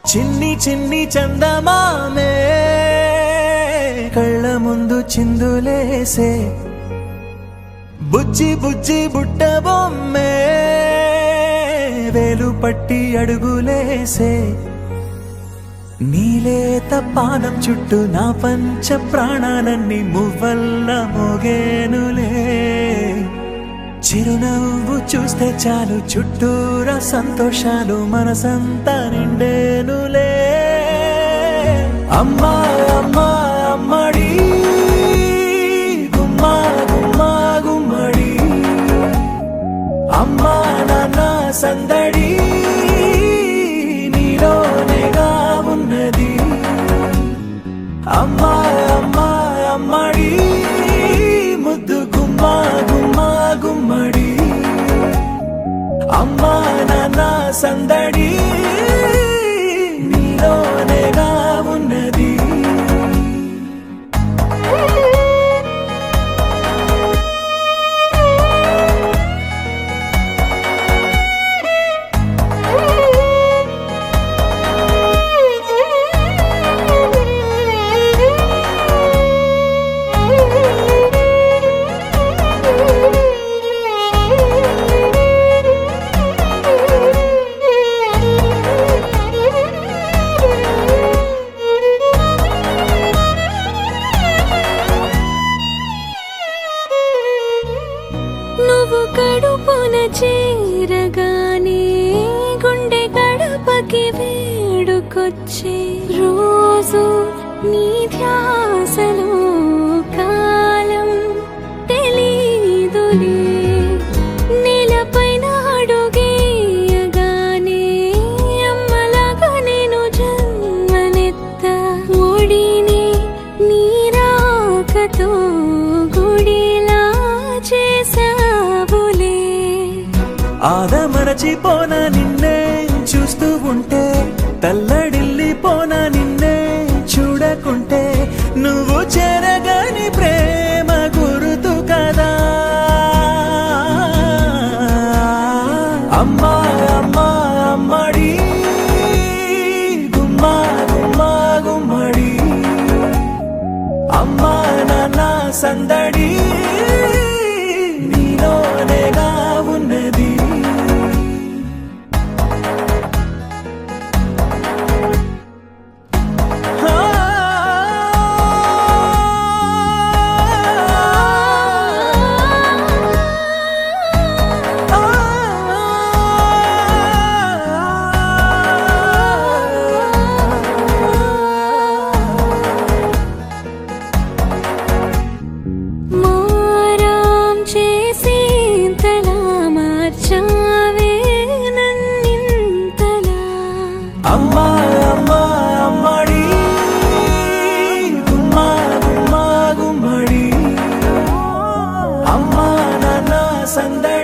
చిన్ని చిన్ని చందమామే కళ్ళ ముందు చిందులేసే బుజ్జి బుజ్జి బుట్ట బొమ్మే వేలు పట్టి అడుగులేసే నీలేత పానం చుట్టూ నా పంచ ప్రాణాలన్నీ మువ్వల్ల మోగేనులే చిరునవ్వు చూస్తే చాలు చుట్టూరా సంతోషాలు మనసంతా నిండేనులే అమ్మా అమ్మా అమ్మడి గుమ్మా గుమ్మా గుమ్మడి అమ్మా నాన్న సందడి నీలోనేగా ఉన్నది అమ్మా అమ్మా అమ్మడి ముద్దు గుమ్మా గుమ్మా గుమ్మడి అమ్మా నాన్న సందడి నీలోనేగా ఉన్నది నువ్వు కడుపున చేరగానే గుండె గడపకి వేడుకొచ్చే రోజు నీ ధ్యాసలో కాలం తెలీదులే నేలపైన అడుగేయగానే అమ్మలాగా నేను జన్మనెత్త ఒడిని నీ రాకతో గుడిలా చేసావులే ఆదమరచిపోన నిన్నే చూస్తూ ఉంటే తల్లడిల్లిపోన నిన్నే చూడకుంటే నువ్వు చెరగని ప్రేమ గురుతు కదా అమ్మా అమ్మా అమ్మడి గుమ్మా గుమ్మా గుమ్మడి అమ్మా నాన్న సందడి నీలోనేగా ఉన్నది మారాం చేసేంతలా మార్చావే నన్నింతలా అమ్మా అమ్మా అమ్మడి గుమ్మా గుమ్మా గుమ్మడి అమ్మా నాన్న సందడి